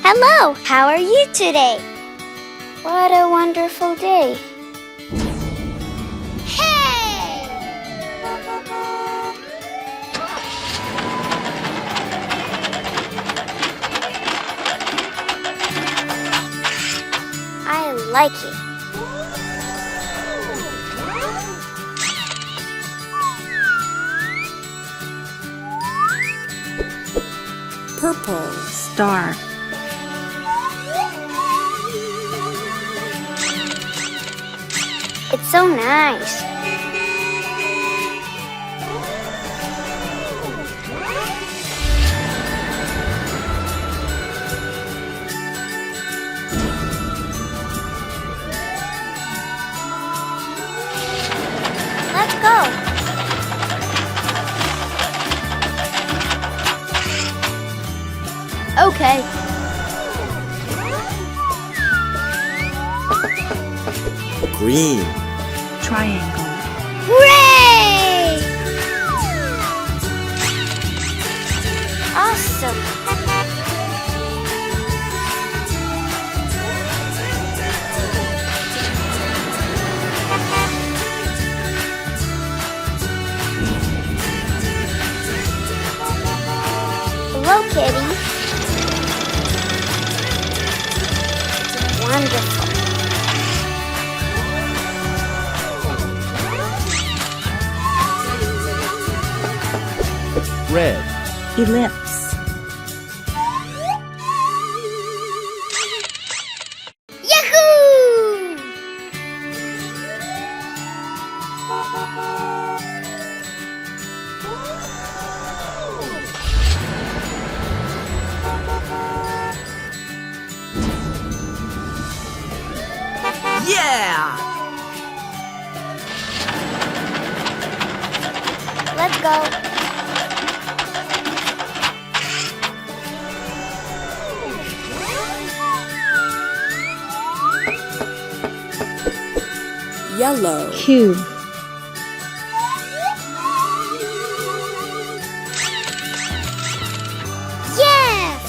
Hello, how are you today? What a wonderful day. Hey! I like it. Purple star. It's so nice. Let's go. Okay. Green. Triangle. Hooray! Awesome. Hello, Kitty. Wonderful. Red. Ellipse. Yahoo! Yeah! Let's go. Yellow. Cube. Yes!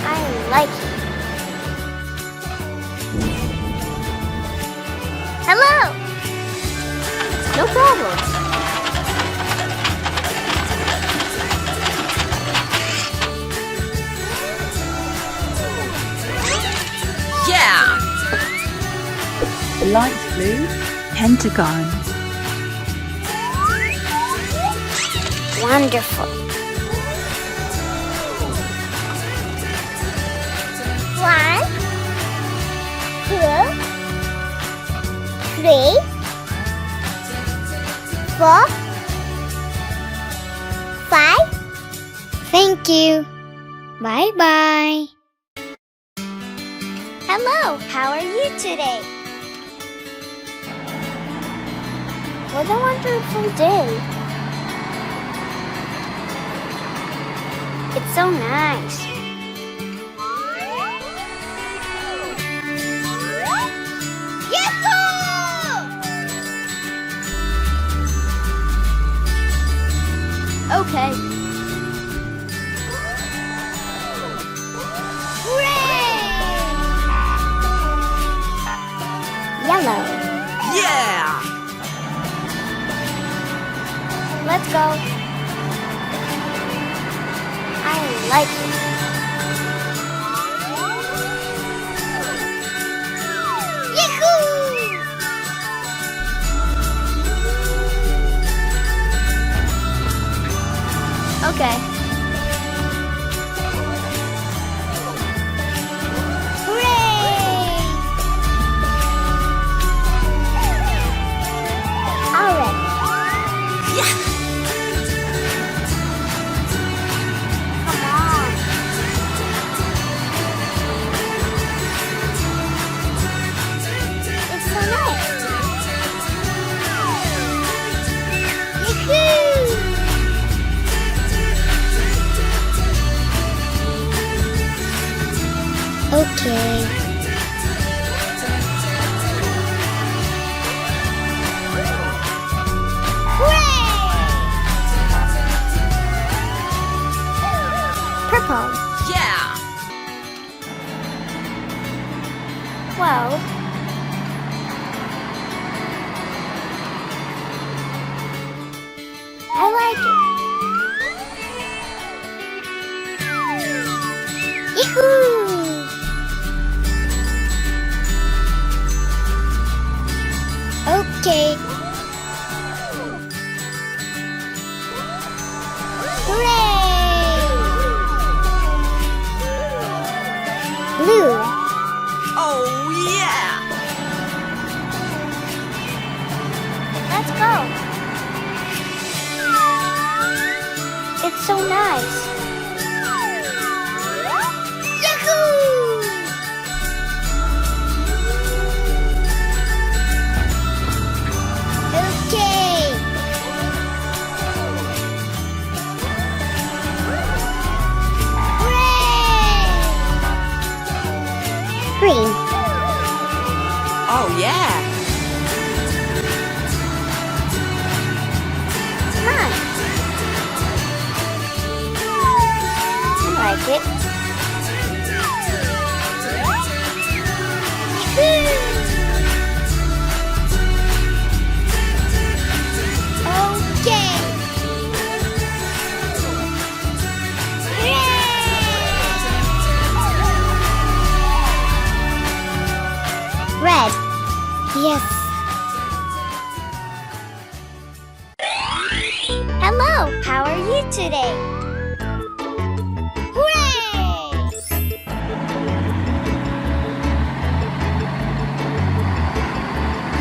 I like it. Hello! No problem. Yeah! Light blue. Pentagon. Wonderful. 1, 2, 3, 4, 5. Thank you. Bye-bye. Hello, how are you today? What a wonderful day. It's so nice. Okay. Yellow. Yeah! Let's go. I like it. Yahoo! Okay. Hooray! All right. Come on. It's so nice. Yahoo! Okay. Hooray! I like it. Yahoo! Okay. Hooray! Blue. Oh, yeah. Let's go. It's so nice. Yahoo! Okay. Hooray! Green. Oh, yeah. Come on. I like it. Okay. Hooray! Red. Yes. Hello, how are you today? Hooray!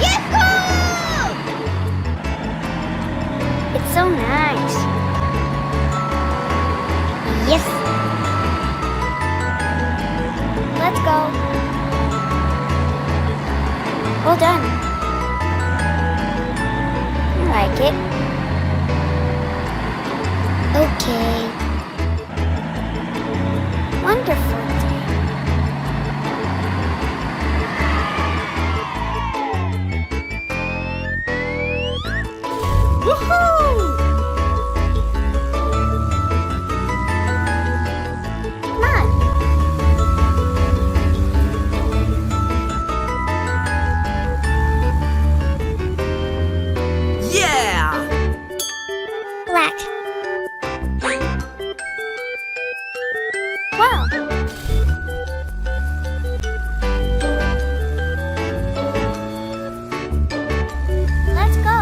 Yahoo! It's so nice. Yes. Let's go. Well done. I like it. Okay. Wonderful day. Woohoo! Come on. Yeah. Black. Wow. Let's go.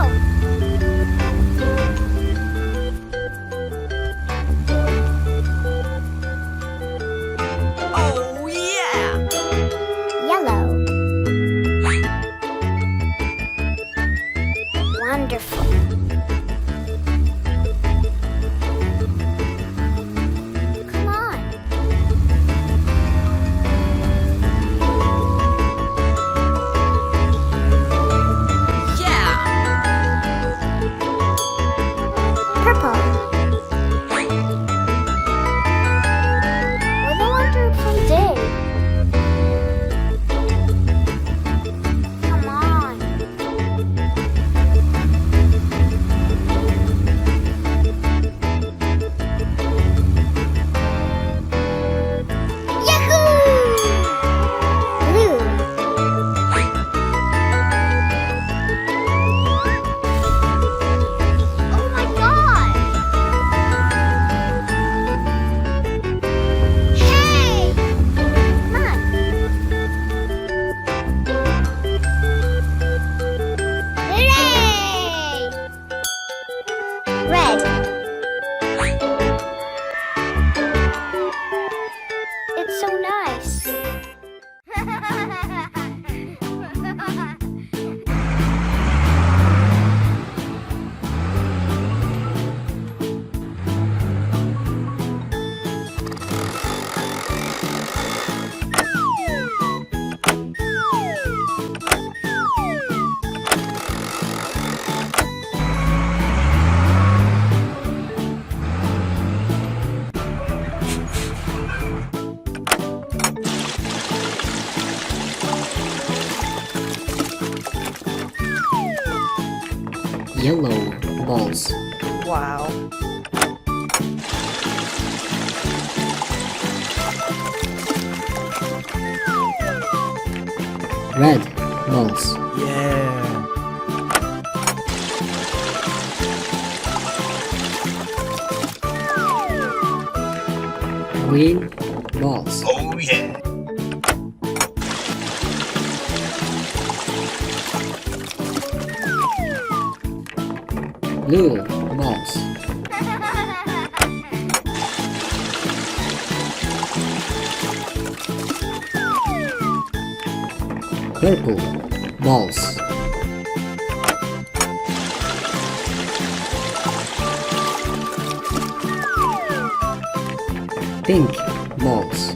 Oh, yeah. Yellow. Wonderful. Come on. Yeah. Purple. What a wonderful day. Come on. Yahoo! Blue. Oh my God! Hey! Come on. Hooray! Red. It's so nice. Yellow balls. Wow. Red balls. Yeah. Green balls. Oh yeah. Blue balls. Purple balls. Pink balls.